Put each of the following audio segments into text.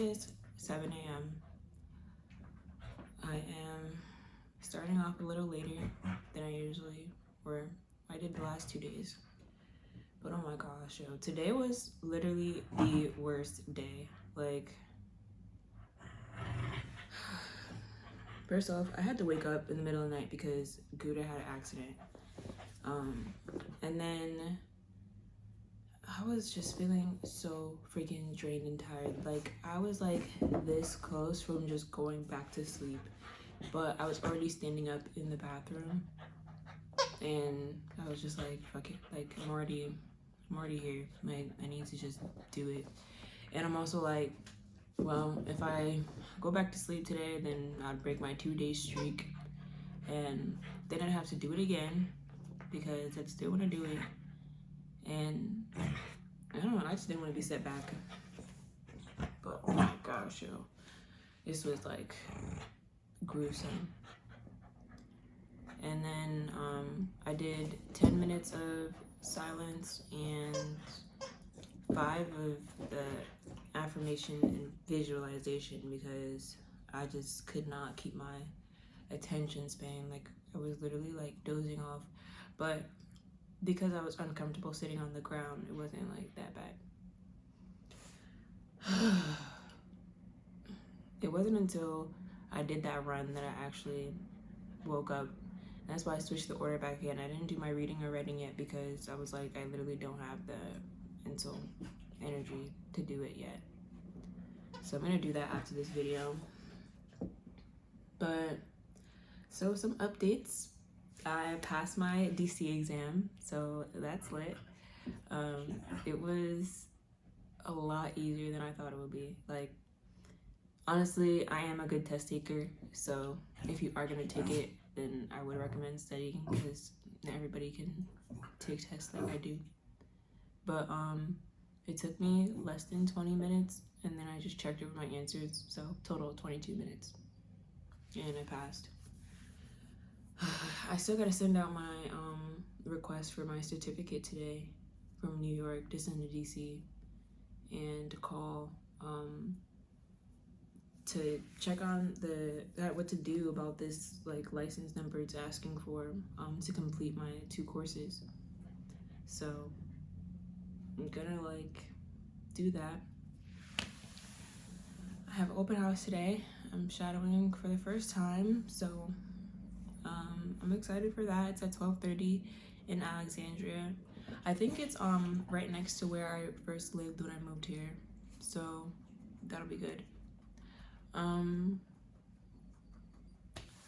is 7 a.m. I am starting off a little later than I usually, or I did the last 2 days. But oh my gosh, yo, today was literally the worst day. Like, first off, I had to wake up in the middle of the night because Gouda had an accident. And then I was just feeling so freaking drained and tired. Like, I was like this close from just going back to sleep, but I was already standing up in the bathroom, and I was just like, fuck it, like I'm already here. Like, I need to just do it. And I'm also like, well, if I go back to sleep today, then I'd break my 2-day streak, and then I'd have to do it again because I'd still want to do it. And I don't know, I just didn't want to be set back. But oh my gosh, yo, this was like gruesome. And then I did 10 minutes of silence and 5 of the affirmation and visualization because I just could not keep my attention span. Like, I was literally like dozing off, but because I was uncomfortable sitting on the ground, it wasn't like that bad. It wasn't until I did that run that I actually woke up. That's why I switched the order back in. I didn't do my reading or writing yet because I was like, I literally don't have the mental energy to do it yet. So I'm gonna do that after this video. But, so some updates. I passed my DC exam, so that's lit. It was a lot easier than I thought it would be. Like, honestly, I am a good test taker, so if you are gonna take it, then I would recommend studying because not everybody can take tests like I do. But it took me less than 20 minutes, and then I just checked over my answers, so total 22 minutes, and I passed. I still gotta send out my request for my certificate today from New York to send to DC, and to call to check on what to do about this like license number it's asking for to complete my 2 courses. So I'm gonna like do that. I have open house today. I'm shadowing for the first time, so I'm excited for that. It's at 12:30 in Alexandria. I think it's right next to where I first lived when I moved here, so that'll be good.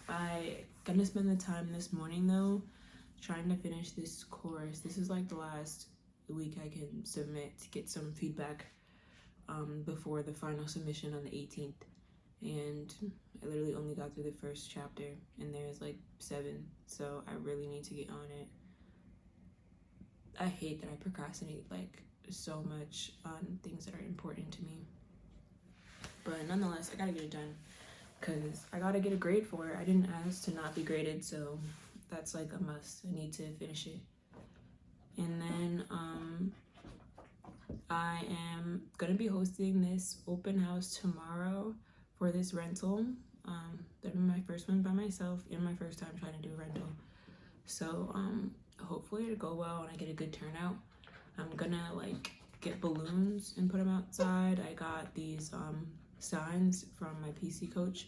I gonna spend the time this morning though trying to finish this course. This is like the last week I can submit to get some feedback before the final submission on the 18th. And I literally only got through the first chapter, and there's like 7, so I really need to get on it. I hate that I procrastinate like so much on things that are important to me, but nonetheless, I gotta get it done because I gotta get a grade for it. I didn't ask to not be graded, so that's like a must. I need to finish it. And then I am gonna be hosting this open house tomorrow for this rental. That'll be my first one by myself and my first time trying to do a rental. So hopefully it'll go well and I get a good turnout. I'm gonna like get balloons and put them outside. I got these signs from my PC coach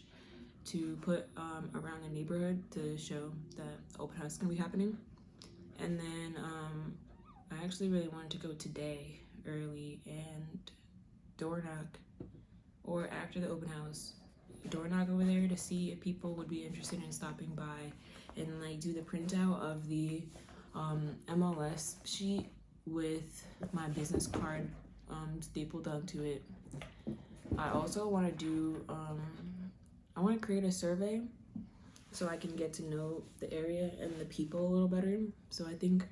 to put around the neighborhood to show that the open house is gonna be happening. And then I actually really wanted to go today early and door knock, or after the open house, door knock over there to see if people would be interested in stopping by and like do the printout of the MLS sheet with my business card stapled onto it. I also want to do I want to create a survey so I can get to know the area and the people a little better. So I think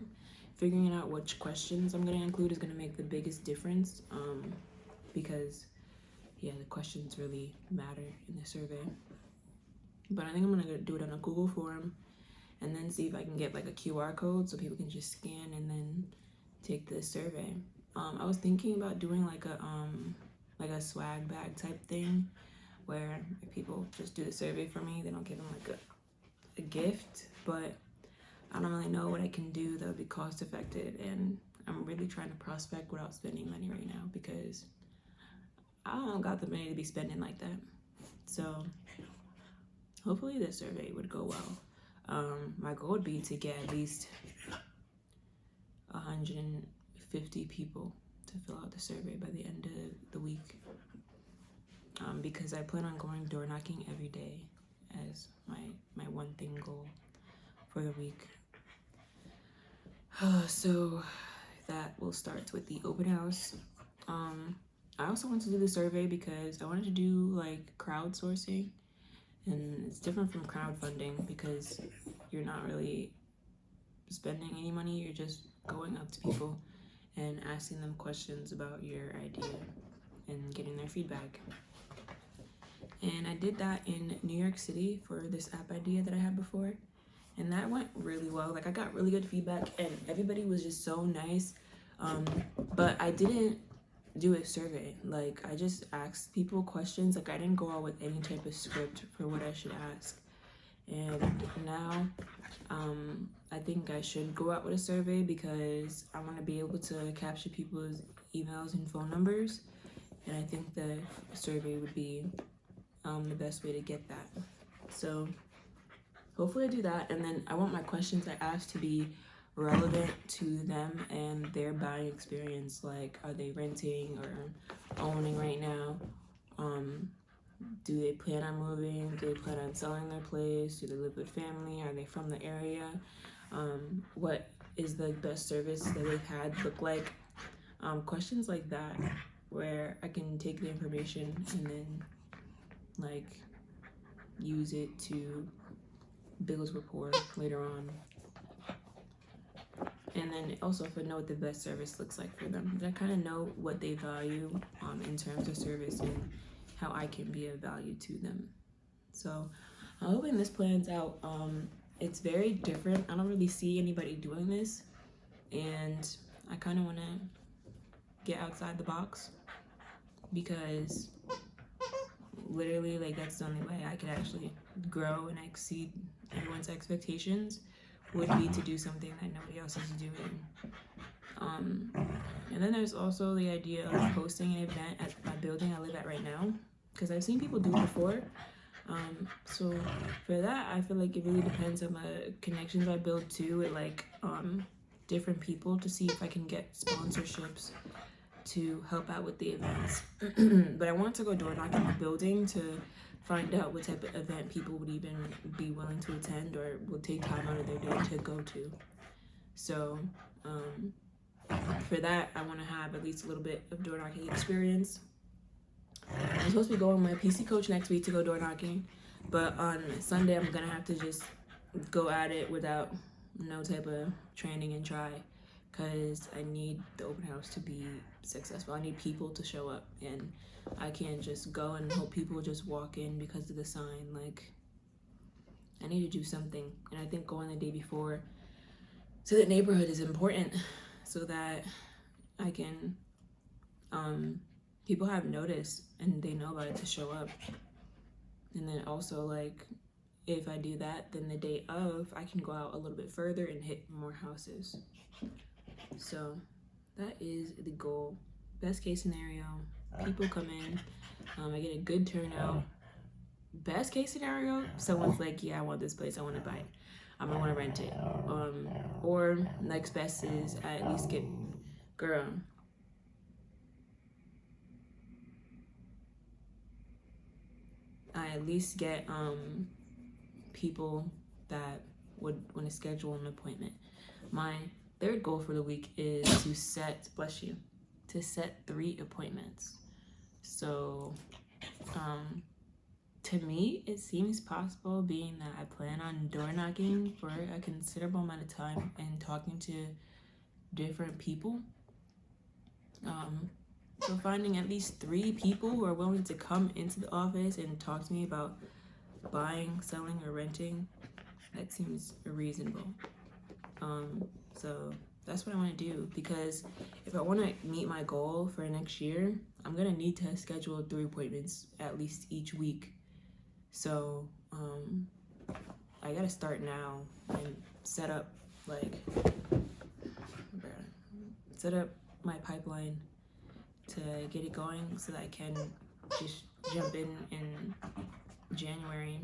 figuring out which questions I'm going to include is going to make the biggest difference, because yeah, the questions really matter in the survey. But I think I'm going to do it on a Google form and then see if I can get like a QR code so people can just scan and then take the survey. I was thinking about doing like a like a swag bag type thing, where if people just do the survey for me, then I'll give them like a gift. But I don't really know what I can do that would be cost effective, and I'm really trying to prospect without spending money right now because I don't got the money to be spending like that. So hopefully this survey would go well. My goal would be to get at least 150 people to fill out the survey by the end of the week, because I plan on going door knocking every day as my one thing goal for the week. So that will start with the open house. I also want to do the survey because I wanted to do like crowdsourcing, and it's different from crowdfunding because you're not really spending any money, you're just going up to people and asking them questions about your idea and getting their feedback. And I did that in New York City for this app idea that I had before, and that went really well. Like I got really good feedback and everybody was just so nice. But I didn't do a survey. Like I just asked people questions. Like I didn't go out with any type of script for what I should ask. And now I think I should go out with a survey because I want to be able to capture people's emails and phone numbers, and I think the survey would be the best way to get that. So hopefully I do that, and then I want my questions I ask to be relevant to them and their buying experience. Like, are they renting or owning right now? Do they plan on moving? Do they plan on selling their place? Do they live with family? Are they from the area? What is the best service that they've had look like? Questions like that, where I can take the information and then like use it to build rapport later on. And then also if I know what the best service looks like for them, then I kind of know what they value in terms of service and how I can be of value to them. So I'm hoping this plans out. It's very different. I don't really see anybody doing this, and I kind of want to get outside the box because literally like that's the only way I could actually grow and exceed everyone's expectations would be to do something that nobody else is doing. And then there's also the idea of hosting an event at my building I live at right now, because I've seen people do it before. So for that, I feel like it really depends on the connections I build too with like different people to see if I can get sponsorships to help out with the events. But I want to go door knocking in the building to find out what type of event people would even be willing to attend or will take time out of their day to go to. So for that, I want to have at least a little bit of door knocking experience. I'm supposed to be going with my PC coach next week to go door knocking, but on Sunday I'm gonna have to just go at it without no type of training and try, because I need the open house to be successful. I need people to show up, and I can't just go and hope people just walk in because of the sign. Like, I need to do something, and I think going the day before to the neighborhood is important so that I can people have notice and they know about it to show up. And then also, like, if I do that, then the day of I can go out a little bit further and hit more houses. So that is the goal. Best case scenario, people come in, I get a good turnout. Best case scenario, someone's like, yeah, I want this place, I want to buy it, I want to rent it. Or next best is I at least get, girl, I at least get people that would want to schedule an appointment. My third goal for the week is to set, bless you, to set 3 appointments. So to me, it seems possible, being that I plan on door knocking for a considerable amount of time and talking to different people. So finding at least 3 people who are willing to come into the office and talk to me about buying, selling, or renting, that seems reasonable. So that's what I want to do, because if I want to meet my goal for next year, I'm gonna need to schedule 3 appointments at least each week. So I gotta start now and set up my pipeline to get it going so that I can just jump in January.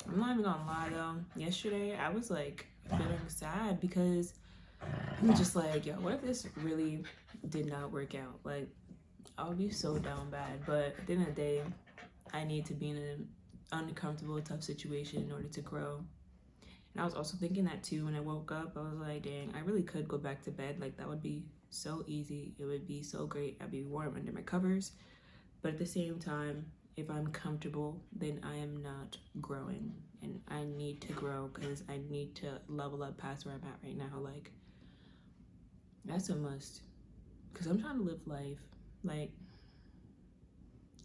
I'm not even gonna lie though, yesterday I was like feeling sad because I'm just like, yo, what if this really did not work out? Like, I'll be so down bad. But at the end of the day, I need to be in an uncomfortable, tough situation in order to grow. And I was also thinking that too when I woke up. I was like, dang, I really could go back to bed. Like, that would be so easy. It would be so great. I'd be warm under my covers. But at the same time, if I'm comfortable, then I am not growing. And I need to grow because I need to level up past where I'm at right now. Like, that's a must. Because I'm trying to live life. Like,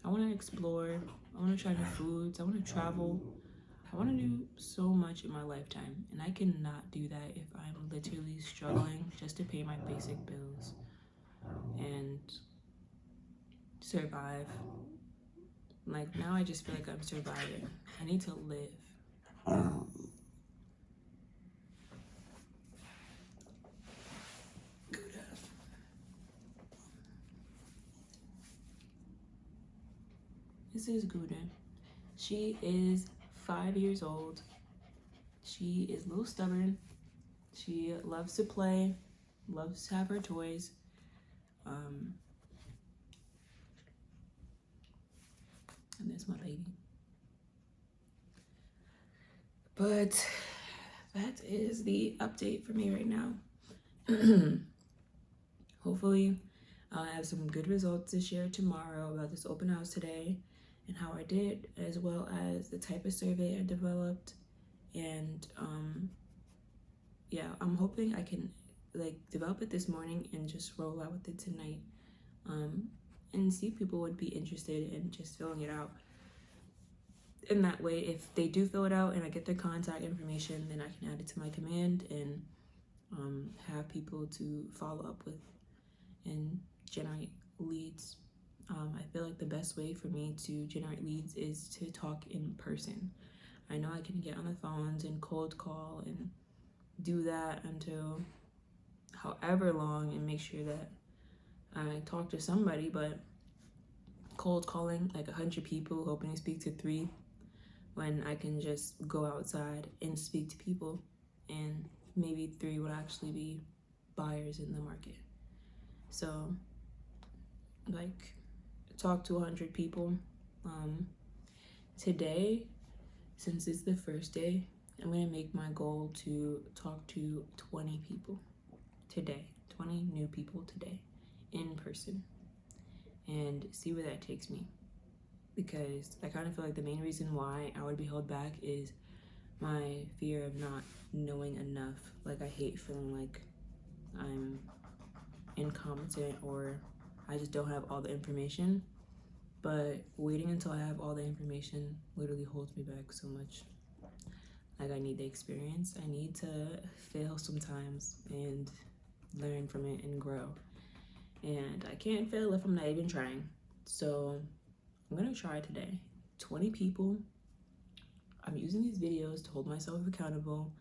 I want to explore. I want to try new foods. I want to travel. I want to do so much in my lifetime. And I cannot do that if I'm literally struggling just to pay my basic bills and survive. Like, now I just feel like I'm surviving. I need to live. This is Gouda. She is 5 years old. She is a little stubborn. She loves to play, loves to have her toys. And that's my baby. But that is the update for me right now. Hopefully, I'll have some good results to share tomorrow about this open house today and how I did, as well as the type of survey I developed. And yeah, I'm hoping I can like develop it this morning and just roll out with it tonight, and see if people would be interested in just filling it out. In that way, if they do fill it out and I get their contact information, then I can add it to my command and have people to follow up with and generate leads. I feel like the best way for me to generate leads is to talk in person. I know I can get on the phones and cold call and do that until however long and make sure that I talk to somebody, but cold calling like 100 people, hoping to speak to 3, when I can just go outside and speak to people and maybe 3 would actually be buyers in the market. So like talk to 100 people. Today, since it's the first day, I'm gonna make my goal to talk to 20 people today, 20 new people today in person, and see where that takes me. Because I kind of feel like the main reason why I would be held back is my fear of not knowing enough. Like, I hate feeling like I'm incompetent or I just don't have all the information. But waiting until I have all the information literally holds me back so much. Like, I need the experience. I need to fail sometimes and learn from it and grow. And I can't fail if I'm not even trying. So I'm gonna try today. 20 people. I'm using these videos to hold myself accountable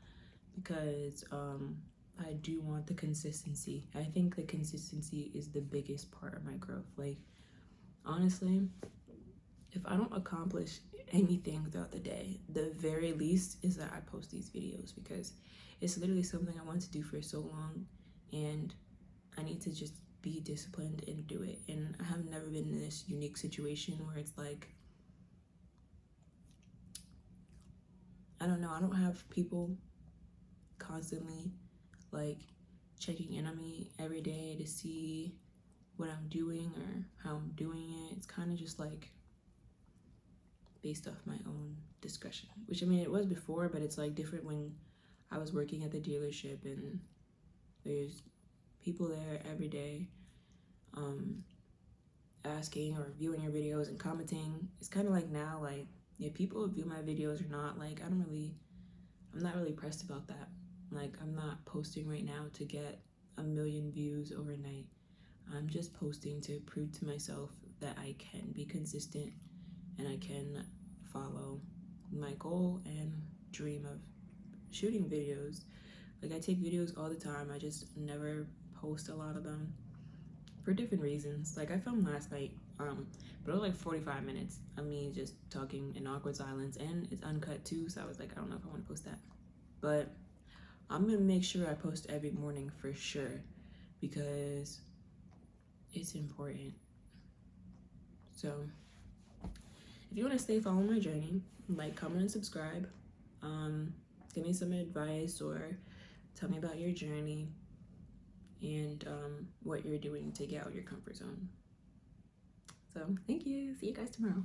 because I do want the consistency. I think the consistency is the biggest part of my growth. Like, honestly, if I don't accomplish anything throughout the day, the very least is that I post these videos, because it's literally something I want to do for so long and I need to just be disciplined and do it. And I have never been in this unique situation where it's like, I don't know, I don't have people constantly like checking in on me every day to see what I'm doing or how I'm doing it. It's kind of just like based off my own discretion, which I mean it was before, but it's like different when I was working at the dealership and there's people there every day asking or viewing your videos and commenting. It's kind of like now, like if people view my videos or not, like I'm not really pressed about that. Like, I'm not posting right now to get 1 million views overnight. I'm just posting to prove to myself that I can be consistent and I can follow my goal and dream of shooting videos. Like, I take videos all the time, I just never post a lot of them for different reasons. Like, I filmed last night, but it was like 45 minutes of me just talking in awkward silence, and it's uncut too, so I was like, I don't know if I want to post that. But I'm gonna make sure I post every morning for sure, because it's important. So if you want to stay following my journey, like, comment, and subscribe. Give me some advice or tell me about your journey and what you're doing to get out of your comfort zone. So thank you. See you guys tomorrow.